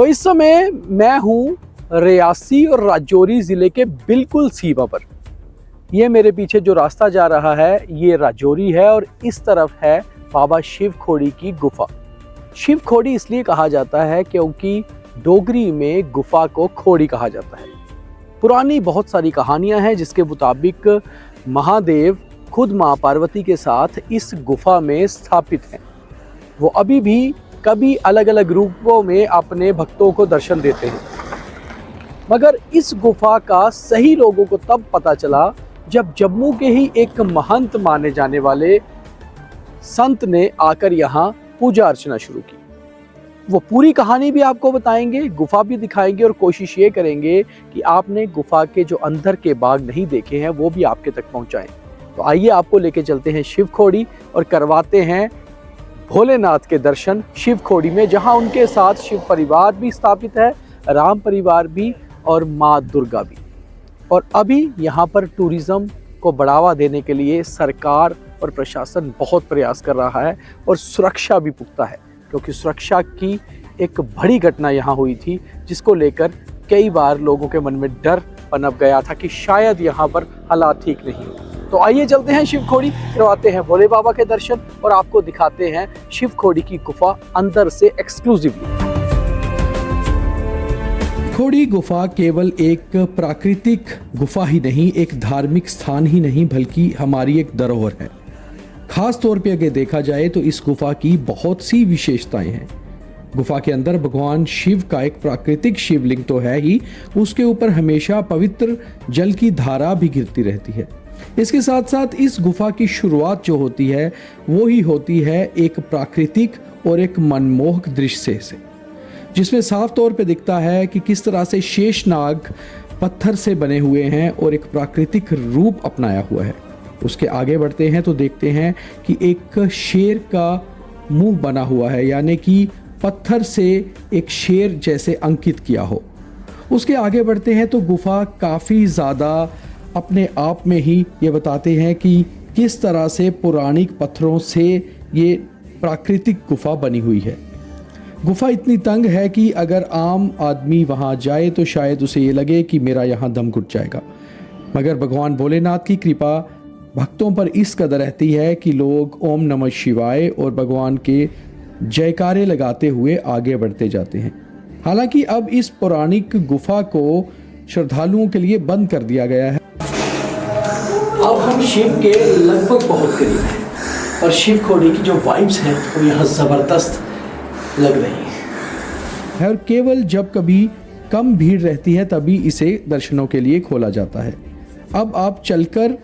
इस समय मैं हूँ रियासी और राजौरी ज़िले के बिल्कुल सीमा पर। ये मेरे पीछे जो रास्ता जा रहा है ये राजौरी है और इस तरफ है बाबा शिव खोड़ी की गुफा। शिव खोड़ी इसलिए कहा जाता है क्योंकि डोगरी में गुफा को खोड़ी कहा जाता है। पुरानी बहुत सारी कहानियां हैं जिसके मुताबिक महादेव खुद माँ पार्वती के साथ इस गुफा में स्थापित हैं। वो अभी भी कभी अलग अलग रूपों में अपने भक्तों को दर्शन देते हैं, मगर इस गुफा का सही लोगों को तब पता चला जब जम्मू के ही एक महंत माने जाने वाले संत ने आकर यहाँ पूजा अर्चना शुरू की। वो पूरी कहानी भी आपको बताएंगे, गुफा भी दिखाएंगे और कोशिश ये करेंगे कि आपने गुफा के जो अंदर के बाग नहीं देखे हैं वो भी आपके तक पहुँचाएं। तो आइए आपको लेके चलते हैं शिव खोड़ी और करवाते हैं भोलेनाथ के दर्शन शिव खोड़ी में, जहां उनके साथ शिव परिवार भी स्थापित है, राम परिवार भी और माँ दुर्गा भी। और अभी यहाँ पर टूरिज्म को बढ़ावा देने के लिए सरकार और प्रशासन बहुत प्रयास कर रहा है और सुरक्षा भी पुख्ता है, क्योंकि सुरक्षा की एक बड़ी घटना यहाँ हुई थी जिसको लेकर कई बार लोगों के मन में डर पनप गया था कि शायद यहाँ पर हालात ठीक नहीं हो। तो आइए चलते हैं शिव खोड़ी, करवाते हैं भोले बाबा के दर्शन और आपको दिखाते हैं शिव खोड़ी की गुफा अंदर से एक्सक्लूसिवली। खोड़ी गुफा केवल एक प्राकृतिक गुफा ही नहीं, एक धार्मिक स्थान ही नहीं, बल्कि हमारी एक धरोहर है। खास तौर पे अगर देखा जाए तो इस गुफा की बहुत सी विशेषताएं हैं। गुफा के अंदर भगवान शिव का एक प्राकृतिक शिवलिंग तो है ही, उसके ऊपर हमेशा पवित्र जल की धारा भी गिरती रहती है। इसके साथ साथ इस गुफा की शुरुआत जो होती है वो ही होती है एक प्राकृतिक और एक मनमोहक दृश्य से, जिसमें साफ तौर पे दिखता है कि किस तरह से शेषनाग पत्थर से बने हुए हैं और एक प्राकृतिक रूप अपनाया हुआ है। उसके आगे बढ़ते हैं तो देखते हैं कि एक शेर का मुंह बना हुआ है, यानी कि पत्थर से एक शेर जैसे अंकित किया हो। उसके आगे बढ़ते हैं तो गुफा काफ़ी ज़्यादा अपने आप में ही ये बताते हैं कि किस तरह से पौराणिक पत्थरों से ये प्राकृतिक गुफा बनी हुई है। गुफा इतनी तंग है कि अगर आम आदमी वहाँ जाए तो शायद उसे ये लगे कि मेरा यहाँ दम घुट जाएगा, मगर भगवान भोलेनाथ की कृपा भक्तों पर इस कदर रहती है कि लोग ओम नमः शिवाय और भगवान के जयकारे लगाते हुए आगे बढ़ते जाते हैं। हालांकि अब इस पौराणिक गुफा को श्रद्धालुओं के लिए बंद कर दिया गया है। अब हम शिव के लगभग बहुत करीब हैं और शिव खोड़ी की जो वाइब्स हैं वो यहाँ ज़बरदस्त लग रही है और केवल जब कभी कम भीड़ रहती है तभी इसे दर्शनों के लिए खोला जाता है। अब आप चलकर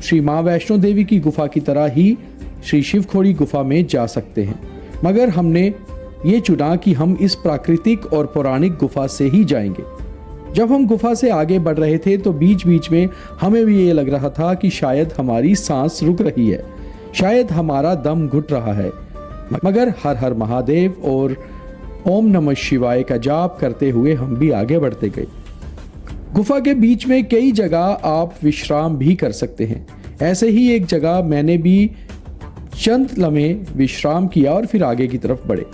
श्री माँ वैष्णो देवी की गुफा की तरह ही श्री शिव खोड़ी गुफा में जा सकते हैं, मगर हमने ये चुना कि हम इस प्राकृतिक और पौराणिक गुफा से ही जाएंगे। जब हम गुफा से आगे बढ़ रहे थे तो बीच बीच में हमें भी ये लग रहा था कि शायद हमारी सांस रुक रही है, शायद हमारा दम घुट रहा है, मगर हर हर महादेव और ओम नमः शिवाय का जाप करते हुए हम भी आगे बढ़ते गए। गुफा के बीच में कई जगह आप विश्राम भी कर सकते हैं। ऐसे ही एक जगह मैंने भी चंद लम्हे विश्राम किया और फिर आगे की तरफ बढ़े।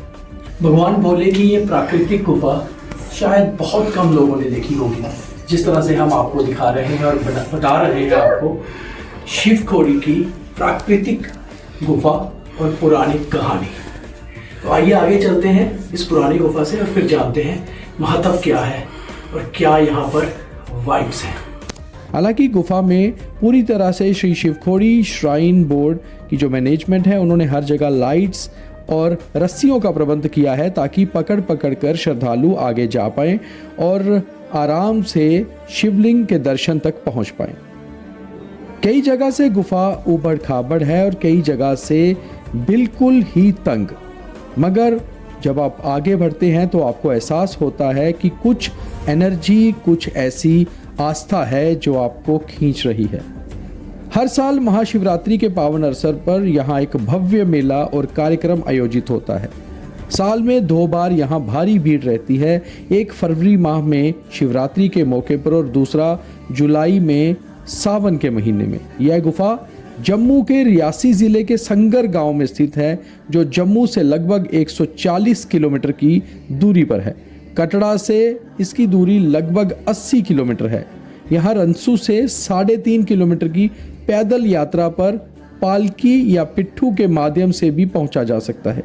भगवान भोले की ये प्राकृतिक गुफा शायद बहुत कम लोगों ने देखी होगी, जिस तरह से हम आपको दिखा रहे हैं और बता रहे हैं आपको शिव खोड़ी की प्राकृतिक गुफा और पौराणिक कहानी। तो आइए आगे चलते हैं इस पुरानी गुफा से और फिर जानते हैं महत्व क्या है और क्या यहाँ पर वाइब्स हैं। हालांकि गुफा में पूरी तरह से श्री शिव खोड़ी श्राइन बोर्ड की जो मैनेजमेंट है उन्होंने हर जगह लाइट्स और रस्सियों का प्रबंध किया है ताकि पकड़ पकड़ कर श्रद्धालु आगे जा पाएं और आराम से शिवलिंग के दर्शन तक पहुंच पाएं। कई जगह से गुफा ऊबड़ खाबड़ है और कई जगह से बिल्कुल ही तंग, मगर जब आप आगे बढ़ते हैं तो आपको एहसास होता है कि कुछ एनर्जी, कुछ ऐसी आस्था है जो आपको खींच रही है। हर साल महाशिवरात्रि के पावन अवसर पर यहाँ एक भव्य मेला और कार्यक्रम आयोजित होता है। साल में 2 बार यहाँ भारी भीड़ रहती है, एक फरवरी माह में शिवरात्रि के मौके पर और दूसरा जुलाई में सावन के महीने में। यह गुफा जम्मू के रियासी ज़िले के संगर गांव में स्थित है, जो जम्मू से लगभग 140 किलोमीटर की दूरी पर है। कटड़ा से इसकी दूरी लगभग 80 किलोमीटर है। यहाँ रंसू से 3.5 किलोमीटर की पैदल यात्रा पर पालकी या पिट्ठू के माध्यम से भी पहुंचा जा सकता है।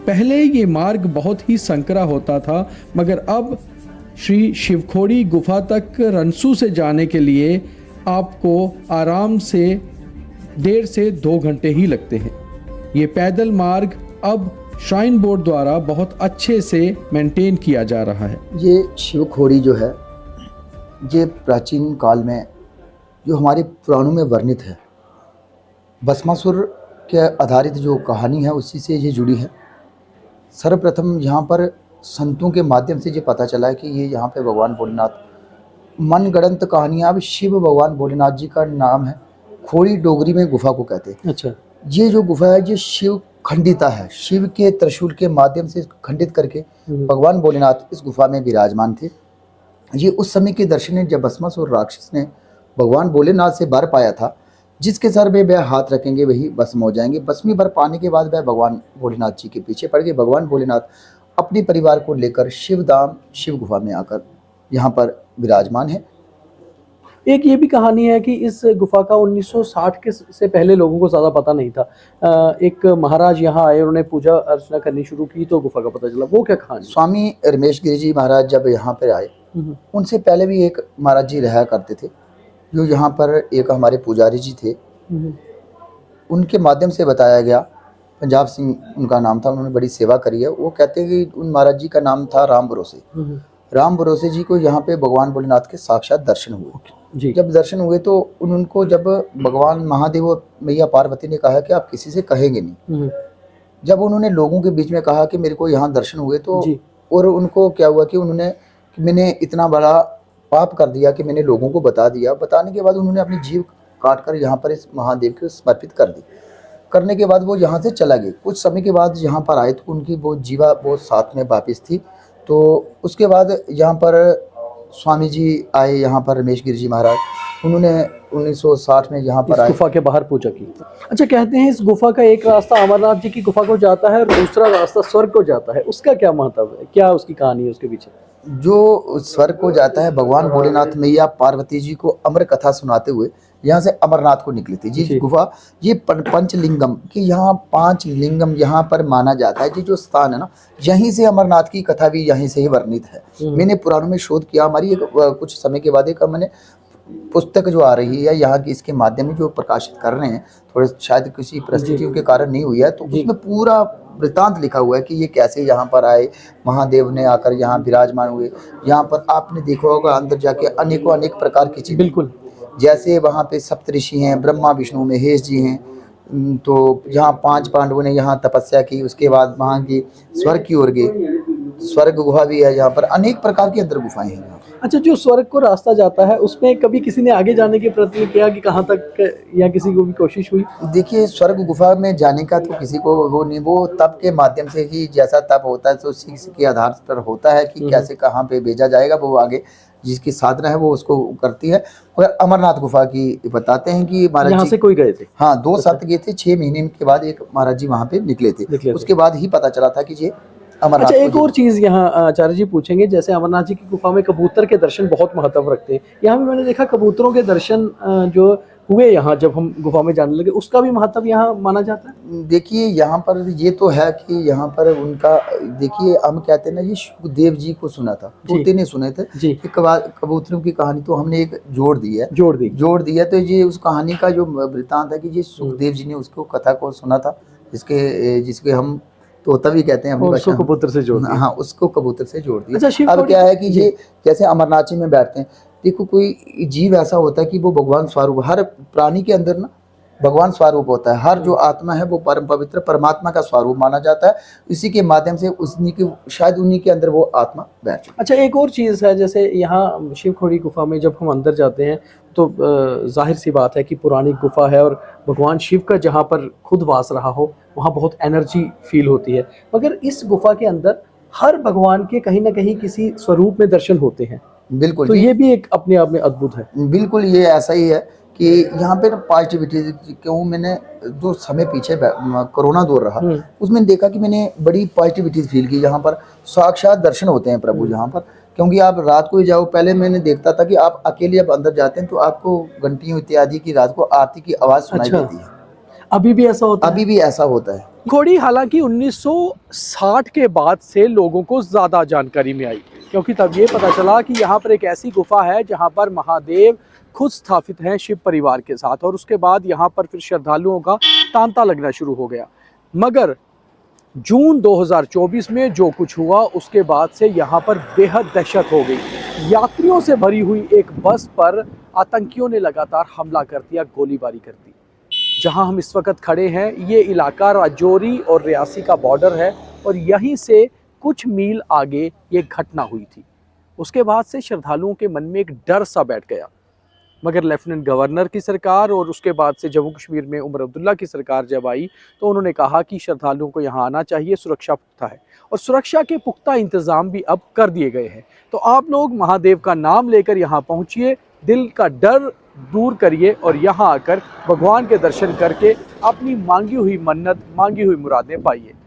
पहले ये मार्ग बहुत ही संकरा होता था, मगर अब श्री शिवखोड़ी गुफा तक रंसू से जाने के लिए आपको आराम से 1.5 से 2 घंटे ही लगते हैं। ये पैदल मार्ग अब श्राइन बोर्ड द्वारा बहुत अच्छे से मेंटेन किया जा रहा है। ये शिवखोड़ी जो है, ये प्राचीन काल में जो हमारे पुराणों में वर्णित है, भस्मासुर के आधारित जो कहानी है उसी से ये जुड़ी है। सर्वप्रथम यहाँ पर संतों के माध्यम से ये पता चला है कि ये यहाँ पे भगवान भोलेनाथ, मनगढ़ंत कहानियाँ, अब शिव भगवान भोलेनाथ जी का नाम है। खोड़ी डोगरी में गुफा को कहते हैं। अच्छा। ये जो गुफा है ये शिव खंडिता है, शिव के त्रिशूल के माध्यम से खंडित करके भगवान भोलेनाथ इस गुफा में विराजमान थे। ये उस समय के दर्शन है जब भस्मासुर राक्षस ने भगवान भोलेनाथ से वर पाया था, जिसके सर में वह हाथ रखेंगे वही भस्म हो जाएंगे। भस्मी वर पाने के बाद वह भगवान भोलेनाथ जी के पीछे पड़ गए। भगवान भोलेनाथ अपने परिवार को लेकर शिवधाम शिव गुफा में आकर यहाँ पर विराजमान है। एक ये भी कहानी है कि इस गुफा का 1960 के से पहले लोगों को ज़्यादा पता नहीं था। एक महाराज यहाँ आए, उन्होंने पूजा अर्चना करनी शुरू की तो गुफा का पता चला। वो क्या कहानी? स्वामी रमेश गिरी जी महाराज जब यहाँ पर आए, उनसे पहले भी एक महाराज जी रहा करते थे, जो यहाँ पर एक हमारे पुजारी जी थे। उनके माध्यम से बताया गया, पंजाब सिंह उनका नाम था, उन्होंने बड़ी सेवा करी है। वो कहते हैं कि उन महाराज जी का नाम था राम भरोसे। राम भरोसे जी को यहाँ पे भगवान भोलेनाथ के साक्षात दर्शन हुए जी। जब दर्शन हुए तो उनको जब भगवान महादेव और मैया पार्वती ने कहा कि आप किसी से कहेंगे नहीं, जब उन्होंने लोगों के बीच में कहा कि मेरे को यहाँ दर्शन हुए तो और उनको क्या हुआ कि मैंने इतना बड़ा पाप कर दिया कि मैंने लोगों को बता दिया। बताने के बाद उन्होंने अपनी जीव काट कर यहाँ पर इस महादेव को समर्पित कर दी। करने के बाद वो यहाँ से चला गए। कुछ समय के बाद यहाँ पर आए तो उनकी वो जीवा वो साथ में वापिस थी। तो उसके बाद यहाँ पर स्वामी जी आए, यहाँ पर रमेश गिरी जी महाराज, उन्होंने 1960 में यहाँ पर आए, गुफा के बाहर पूजा की। अच्छा, कहते हैं इस गुफा का एक रास्ता अमरनाथ जी की गुफा को जाता है और दूसरा रास्ता स्वर्ग को जाता है। उसका क्या महत्व है, क्या उसकी कहानी है उसके पीछे? जो स्वर्ग को जाता है, भगवान भोलेनाथ मैया पार्वती जी को अमर कथा सुनाते हुए यहाँ से अमरनाथ को निकली थी। जी गुफा ये पंचलिंगम कि यहाँ 5 लिंगम यहाँ पर माना जाता है। ये जो स्थान है ना, यहीं से अमरनाथ की कथा भी यहीं से ही वर्णित है। मैंने पुराणों में शोध किया। हमारी एक कुछ समय के बाद एक मैंने पुस्तक जो आ रही है यहाँ की, इसके माध्यम जो प्रकाशित कर रहे हैं, थोड़े शायद किसी परिस्थितियों के कारण नहीं हुई है, तो उसमें पूरा वृतांत लिखा हुआ है कि ये कैसे यहाँ पर आए, महादेव ने आकर यहाँ विराजमान हुए। यहाँ पर आपने देखा होगा अंदर जाके अनेकों अनेक प्रकार की चीज़, बिल्कुल जैसे वहाँ पे सप्तऋषि हैं, ब्रह्मा विष्णु महेश जी हैं। तो यहाँ 5 पांडवों ने यहाँ तपस्या की, उसके बाद वहाँ की स्वर्ग की ओर गए। स्वर्ग गुफा भी है यहाँ पर, अनेक प्रकार की अंदर गुफाएं हैं। अच्छा, जो स्वर्ग को रास्ता जाता है उसमें कभी किसी ने आगे जाने के प्रयत्न किया कि कहाँ तक, या किसी को भी कोशिश हुई? देखिए, स्वर्ग गुफा में जाने का तो किसी को वो नहीं, वो तप के माध्यम से ही, जैसा तप होता है तो उसी के आधार पर होता है कि कैसे कहाँ पे भेजा जाएगा। वो आगे जिसकी साधना है वो उसको करती है। मगर अमरनाथ गुफा की बताते हैं कि महाराज यहाँ से कोई गए थे? हाँ, 2 साथ गए थे। 6 महीने के बाद एक महाराज जी वहाँ पे निकले थे। उसके बाद ही पता चला था कि ये अमरनाथ। अच्छा, एक और चीज़ यहाँ आचार्य जी पूछेंगे, जैसे अमरनाथ जी की गुफा में कबूतर के दर्शन बहुत महत्व रखते हैं। यहाँ भी मैंने देखा कबूतरों के दर्शन जो हुए यहाँ जब हम गुफा में जाने लगे, उसका भी महत्व यहाँ माना जाता है। देखिए, यहाँ पर ये तो है कि यहाँ पर उनका, देखिए हम कहते हैं ना, ये सुखदेव जी को सुना था, तोते ने सुने थे कि कबूतरों की कहानी, तो हमने एक जोड़ दी है। तो ये उस कहानी का जो वृत्तांत है कि ये सुखदेव जी ने उसको कथा को सुना था, जिसके हम तोता भी कहते हैं, उसको कबूतर से जोड़ दिया। हाँ, उसको कबूतर से जोड़ दिया। अच्छा, अब क्या है कि ये जैसे अमरनाथ जी में बैठते हैं, देखो कोई जीव ऐसा होता है कि वो भगवान स्वरूप, हर प्राणी के अंदर ना भगवान स्वरूप होता है। हर जो आत्मा है वो परम पवित्र परमात्मा का स्वरूप माना जाता है। इसी के माध्यम से शायद उन्हीं के अंदर वो आत्मा बैठे। अच्छा, एक और चीज़ है, जैसे यहाँ शिवखोड़ी गुफा में जब हम अंदर जाते हैं तो जाहिर सी बात है कि पुरानी गुफा है और भगवान शिव का जहाँ पर खुद वास रहा हो वहाँ बहुत एनर्जी फील होती है। मगर इस गुफा के अंदर हर भगवान के कहीं ना कहीं किसी स्वरूप में दर्शन होते हैं। बिल्कुल, तो ये भी एक अपने आप में अद्भुत है। बिल्कुल, ये ऐसा ही है कि यहाँ पे ना पॉजिटिविटी क्यों, मैंने जो समय पीछे कोरोना दौर रहा उसमें देखा कि मैंने बड़ी पॉजिटिविटी फील की। यहाँ पर साक्षात दर्शन होते हैं प्रभु यहाँ पर, क्योंकि आप रात को ही जाओ। पहले मैंने देखता था कि आप अकेले जब अंदर जाते हैं तो आपको घंटियों इत्यादि की रात को आरती की आवाज़ सुनाई अच्छा। देती है। अभी भी ऐसा होता है? अभी भी ऐसा होता है। शिवखोड़ी हालांकि 1960 के बाद से लोगों को ज़्यादा जानकारी में आई, क्योंकि तब ये पता चला कि यहाँ पर एक ऐसी गुफा है जहाँ पर महादेव खुद स्थापित हैं शिव परिवार के साथ, और उसके बाद यहाँ पर फिर श्रद्धालुओं का तांता लगना शुरू हो गया। मगर जून 2024 में जो कुछ हुआ उसके बाद से यहाँ पर बेहद दहशत हो गई। यात्रियों से भरी हुई एक बस पर आतंकियों ने लगातार हमला कर दिया, गोलीबारी कर दी। जहां हम इस वक्त खड़े हैं ये इलाका राजौरी और रियासी का बॉर्डर है, और यहीं से कुछ मील आगे ये घटना हुई थी। उसके बाद से श्रद्धालुओं के मन में एक डर सा बैठ गया। मगर लेफ्टिनेंट गवर्नर की सरकार और उसके बाद से जम्मू कश्मीर में उमर अब्दुल्ला की सरकार जब आई तो उन्होंने कहा कि श्रद्धालुओं को यहाँ आना चाहिए, सुरक्षा पुख्ता है, और सुरक्षा के पुख्ता इंतजाम भी अब कर दिए गए हैं। तो आप लोग महादेव का नाम लेकर यहाँ पहुँचिए, दिल का डर दूर करिए और यहाँ आकर भगवान के दर्शन करके अपनी मांगी हुई मन्नत, मांगी हुई मुरादें पाइए।